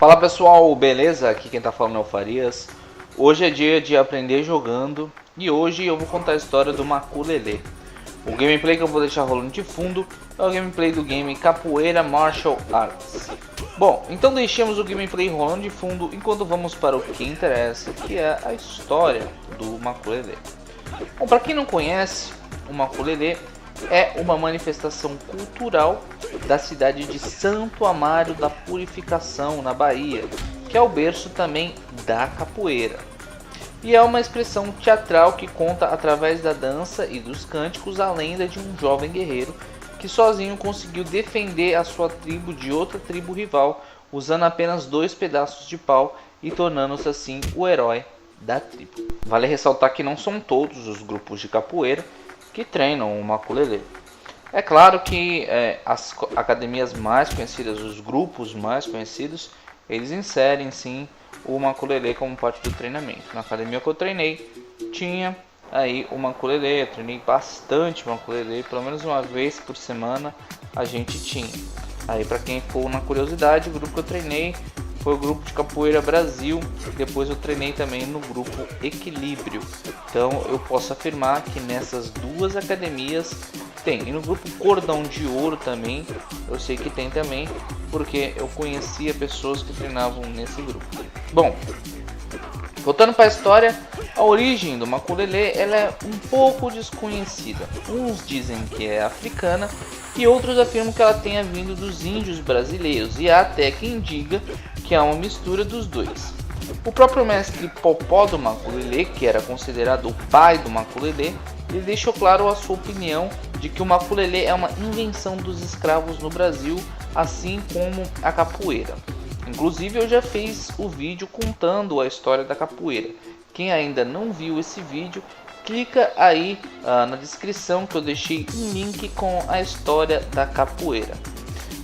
Fala pessoal, beleza? Aqui quem tá falando é o Farias. Hoje é dia de aprender jogando e hoje eu vou contar a história do Maculelê. O gameplay que eu vou deixar rolando de fundo é o gameplay do game Capoeira Martial Arts. Bom, então deixemos o gameplay rolando de fundo enquanto vamos para o que interessa, que é a história do Maculelê. Bom, para quem não conhece, o Maculelê é uma manifestação cultural da cidade de Santo Amaro da Purificação, na Bahia, que é o berço também da capoeira. E é uma expressão teatral que conta através da dança e dos cânticos a lenda de um jovem guerreiro que sozinho conseguiu defender a sua tribo de outra tribo rival, usando apenas 2 pedaços de pau e tornando-se assim o herói da tribo. Vale ressaltar que não são todos os grupos de capoeira que treinam o Maculelê. É claro que as academias mais conhecidas, os grupos mais conhecidos, eles inserem sim o Maculelê como parte do treinamento. Na academia que eu treinei, tinha aí o Maculelê, eu treinei bastante Maculelê, pelo menos uma vez por semana a gente tinha. Aí para quem for na curiosidade, o grupo que eu treinei foi o grupo de Capoeira Brasil, depois eu treinei também no grupo Equilíbrio. Então eu posso afirmar que nessas duas academias tem. E no grupo Cordão de Ouro também, eu sei que tem também, porque eu conhecia pessoas que treinavam nesse grupo. Bom, voltando para a história, a origem do Maculelê ela é um pouco desconhecida. Uns dizem que é africana e outros afirmam que ela tenha vindo dos índios brasileiros, e há até quem diga que é uma mistura dos dois. O próprio mestre Popó do Maculelê, que era considerado o pai do Maculelê, ele deixou claro a sua opinião de que o Maculelê é uma invenção dos escravos no Brasil, assim como a capoeira. Inclusive eu já fiz o vídeo contando a história da capoeira. Quem ainda não viu esse vídeo, clica aí na descrição que eu deixei um link com a história da capoeira.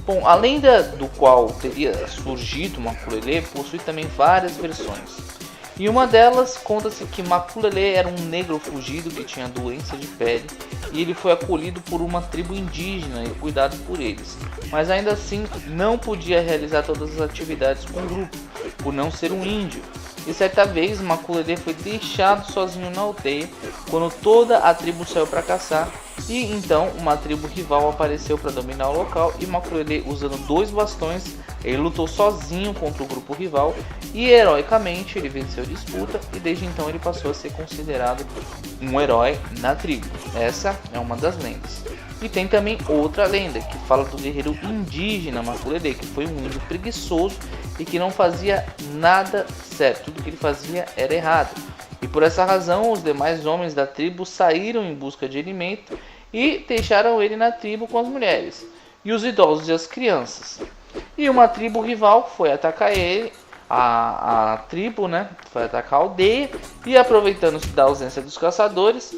Bom, a lenda do qual teria surgido o Maculelê possui também várias versões. Em uma delas, conta-se que Maculelê era um negro fugido que tinha doença de pele e ele foi acolhido por uma tribo indígena e cuidado por eles, mas ainda assim não podia realizar todas as atividades com o grupo, por não ser um índio. E certa vez Maculelê foi deixado sozinho na aldeia quando toda a tribo saiu para caçar, e então uma tribo rival apareceu para dominar o local e Maculelê, usando 2 bastões, ele lutou sozinho contra o grupo rival e heroicamente ele venceu a disputa, e desde então ele passou a ser considerado um herói na tribo. Essa é uma das lendas. E tem também outra lenda que fala do guerreiro indígena Maculelê, que foi um índio preguiçoso e que não fazia nada certo, tudo que ele fazia era errado. E por essa razão os demais homens da tribo saíram em busca de alimento e deixaram ele na tribo com as mulheres, e os idosos e as crianças. E uma tribo rival foi atacar ele, a tribo, né, foi atacar a aldeia, e aproveitando-se da ausência dos caçadores,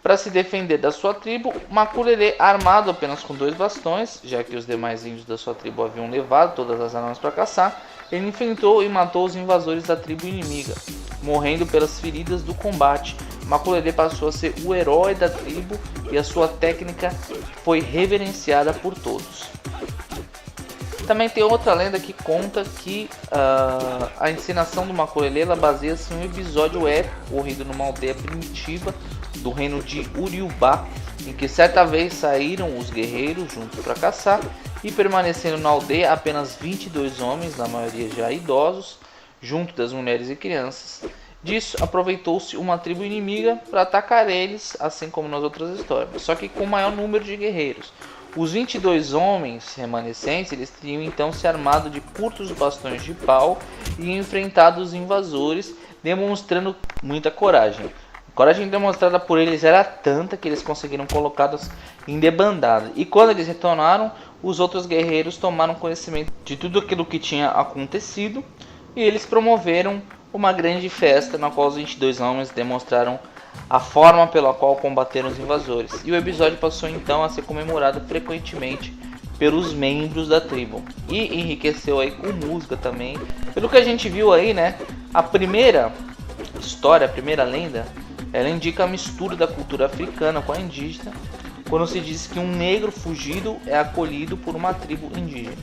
para se defender da sua tribo, Maculelê, armado apenas com 2 bastões, já que os demais índios da sua tribo haviam levado todas as armas para caçar, ele enfrentou e matou os invasores da tribo inimiga. Morrendo pelas feridas do combate, Maculelê passou a ser o herói da tribo e a sua técnica foi reverenciada por todos. Também tem outra lenda que conta que a encenação do Maculelê baseia-se em um episódio épico ocorrido numa aldeia primitiva do reino de Uriubá, em que certa vez saíram os guerreiros juntos para caçar e permanecendo na aldeia apenas 22 homens, na maioria já idosos, junto das mulheres e crianças. Disso aproveitou-se uma tribo inimiga para atacar eles, assim como nas outras histórias, só que com maior número de guerreiros. Os 22 homens remanescentes eles teriam então se armado de curtos bastões de pau e enfrentado os invasores, demonstrando muita coragem. A coragem demonstrada por eles era tanta que eles conseguiram colocá-los em debandada. E quando eles retornaram, os outros guerreiros tomaram conhecimento de tudo aquilo que tinha acontecido e eles promoveram uma grande festa na qual os 22 homens demonstraram a forma pela qual combateram os invasores. E o episódio passou então a ser comemorado frequentemente pelos membros da tribo e enriqueceu aí com música também. Pelo que a gente viu aí, né, a primeira história, a primeira lenda, ela indica a mistura da cultura africana com a indígena, quando se diz que um negro fugido é acolhido por uma tribo indígena.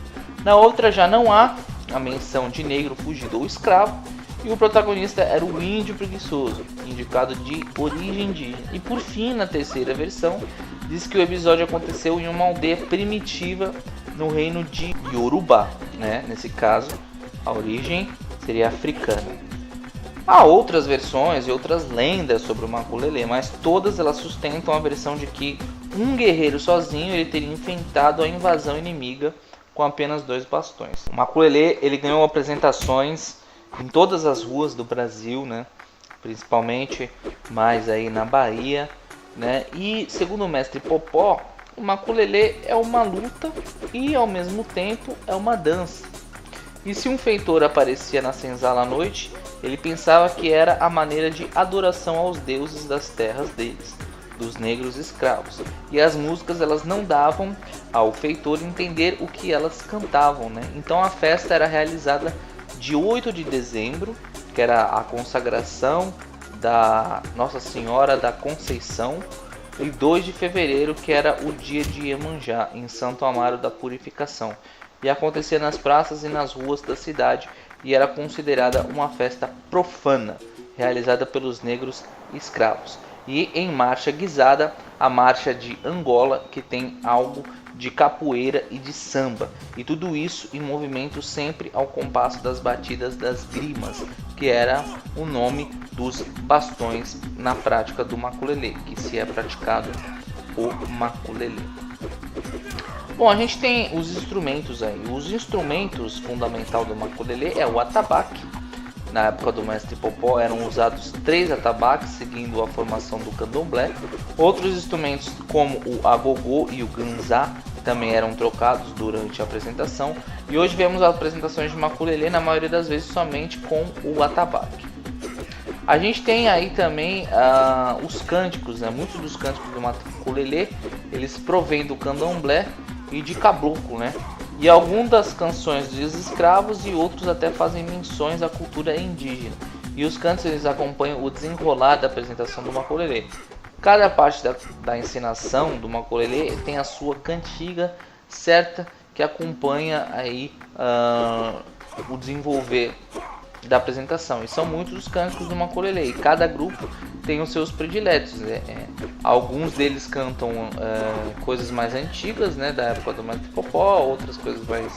Na outra já não há a menção de negro fugido ou escravo, e o protagonista era o índio preguiçoso, indicado de origem indígena. E por fim, na terceira versão, diz que o episódio aconteceu em uma aldeia primitiva no reino de Yorubá, né? Nesse caso, a origem seria africana. Há outras versões e outras lendas sobre o Maculelê, mas todas elas sustentam a versão de que um guerreiro sozinho ele teria enfrentado a invasão inimiga com apenas 2 bastões. O Maculelê ele ganhou apresentações em todas as ruas do Brasil, né? Principalmente mais aí na Bahia, né? E segundo o mestre Popó, o Maculelê é uma luta e ao mesmo tempo é uma dança. E se um feitor aparecia na senzala à noite, ele pensava que era a maneira de adoração aos deuses das terras deles, dos negros escravos. E as músicas elas não davam ao feitor entender o que elas cantavam, né? Então a festa era realizada de 8 de dezembro, que era a consagração da Nossa Senhora da Conceição, e 2 de fevereiro, que era o dia de Iemanjá, em Santo Amaro da Purificação. E acontecia nas praças e nas ruas da cidade e era considerada uma festa profana, realizada pelos negros escravos. E em marcha guisada, a marcha de Angola, que tem algo de capoeira e de samba. E tudo isso em movimento sempre ao compasso das batidas das grimas, que era o nome dos bastões na prática do Maculelê, que se é praticado o Maculelê. Bom, a gente tem os instrumentos aí. Os instrumentos fundamental do Maculelê é o atabaque. Na época do mestre Popó eram usados 3 atabaques, seguindo a formação do candomblé. Outros instrumentos como o agogô e o ganzá também eram trocados durante a apresentação. E hoje vemos apresentações de Maculelê na maioria das vezes somente com o atabaque. A gente tem aí também os cânticos, né? Muitos dos cânticos do Maculelê eles provêm do candomblé e de caboclo, né? E algumas das canções dos escravos e outros até fazem menções à cultura indígena. E os cantos eles acompanham o desenrolar da apresentação do Maculelê. Cada parte da ensinação do Maculelê tem a sua cantiga certa que acompanha aí o desenvolver da apresentação. E são muitos os cânticos do Maculelê. E cada grupo tem os seus prediletos, né? Alguns deles cantam coisas mais antigas, né, da época do mestre Popó, outras coisas mais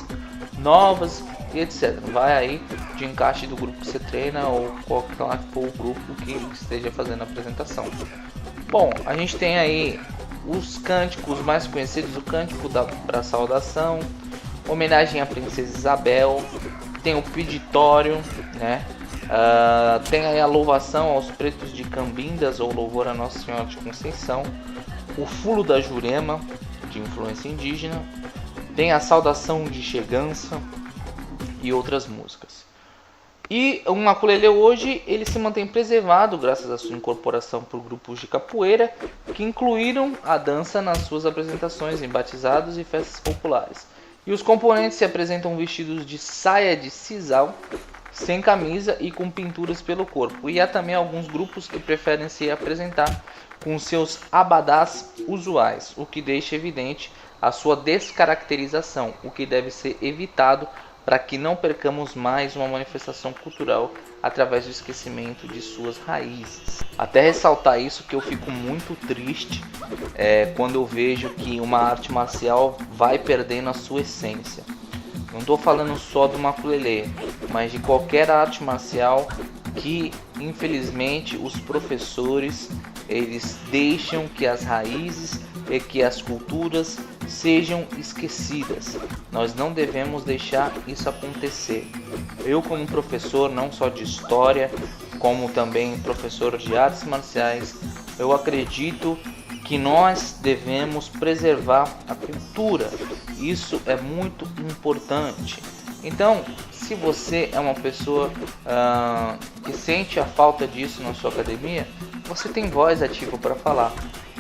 novas e etc. Vai aí de encaixe do grupo que você treina ou qualquer for o grupo que esteja fazendo a apresentação. Bom, a gente tem aí os cânticos mais conhecidos, o cântico para saudação, homenagem à princesa Isabel, tem o peditório, né? Tem aí a louvação aos pretos de Cambindas ou louvor a Nossa Senhora de Conceição, o fulo da Jurema, de influência indígena, tem a saudação de Chegança e outras músicas. E o Maculelê hoje ele se mantém preservado graças à sua incorporação por grupos de capoeira que incluíram a dança nas suas apresentações em batizados e festas populares. E os componentes se apresentam vestidos de saia de sisal, sem camisa e com pinturas pelo corpo. E há também alguns grupos que preferem se apresentar com seus abadás usuais, o que deixa evidente a sua descaracterização, o que deve ser evitado para que não percamos mais uma manifestação cultural através do esquecimento de suas raízes. Até ressaltar isso que eu fico muito triste quando eu vejo que uma arte marcial vai perdendo a sua essência. Não estou falando só do Maculelê, mas de qualquer arte marcial que infelizmente os professores eles deixam que as raízes e que as culturas sejam esquecidas. Nós não devemos deixar isso acontecer. Eu como professor não só de história, como também professor de artes marciais, eu acredito que nós devemos preservar a cultura. Isso é muito importante. Então, se você é uma pessoa que sente a falta disso na sua academia, você tem voz ativa para falar,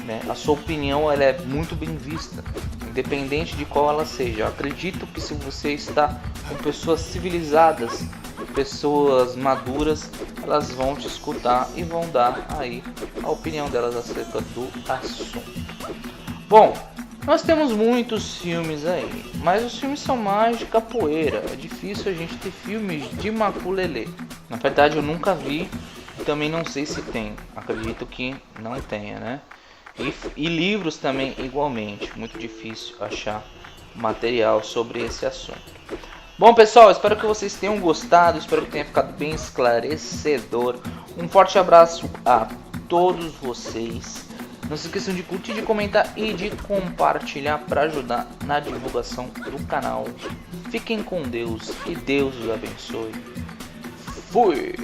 né? A sua opinião ela é muito bem vista, independente de qual ela seja. Eu acredito que se você está com pessoas civilizadas, pessoas maduras, elas vão te escutar e vão dar aí a opinião delas acerca do assunto. Bom, Nós temos muitos filmes aí, mas os filmes são mais de capoeira. É difícil a gente ter filmes de maculelê. Na verdade eu nunca vi, também não sei se tem. Acredito que não tenha, né? E livros também igualmente, muito difícil achar material sobre esse assunto. Bom pessoal, espero que vocês tenham gostado, espero que tenha ficado bem esclarecedor. Um forte abraço a todos vocês. Não se esqueçam de curtir, de comentar e de compartilhar para ajudar na divulgação do canal. Fiquem com Deus e Deus os abençoe. Fui!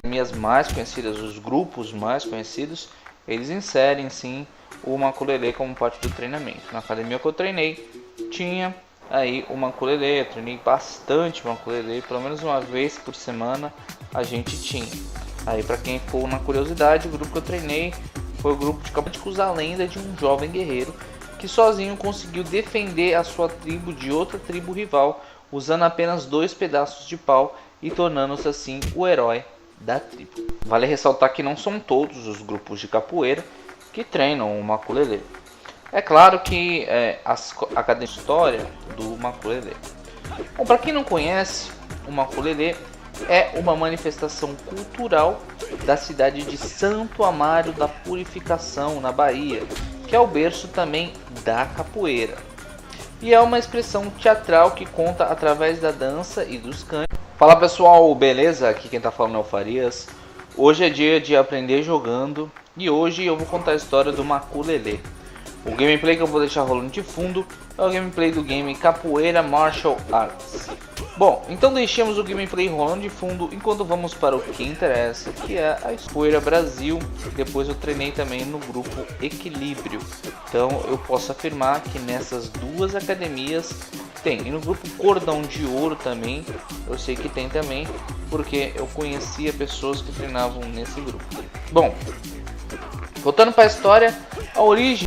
Minhas mais conhecidas, os grupos mais conhecidos, eles inserem sim o maculelê como parte do treinamento. Na academia que eu treinei, tinha aí o maculelê, eu treinei bastante maculelê, pelo menos uma vez por semana a gente tinha. Aí para quem for na curiosidade, o grupo que eu treinei foi o grupo de Cânticos a Lenda de um jovem guerreiro que sozinho conseguiu defender a sua tribo de outra tribo rival, usando apenas 2 pedaços de pau e tornando-se assim o herói da tribo. Vale ressaltar que não são todos os grupos de capoeira que treinam o maculelê. É claro que a cada história do maculelê. Bom, para quem não conhece, o maculelê é uma manifestação cultural da cidade de Santo Amaro da Purificação, na Bahia, que é o berço também da capoeira. E é uma expressão teatral que conta através da dança e dos cânticos. Fala pessoal, beleza? Aqui quem tá falando é o Farias. Hoje é dia de aprender jogando e hoje eu vou contar a história do maculelê. O gameplay que eu vou deixar rolando de fundo é o gameplay do game Capoeira Martial Arts. Bom, então deixemos o gameplay rolando de fundo enquanto vamos para o que interessa, que é a Capoeira Brasil. Depois eu treinei também no grupo Equilíbrio. Então eu posso afirmar que nessas duas academias tem. E no grupo Cordão de Ouro também, eu sei que tem também, porque eu conhecia pessoas que treinavam nesse grupo. Bom, voltando para a história, a origem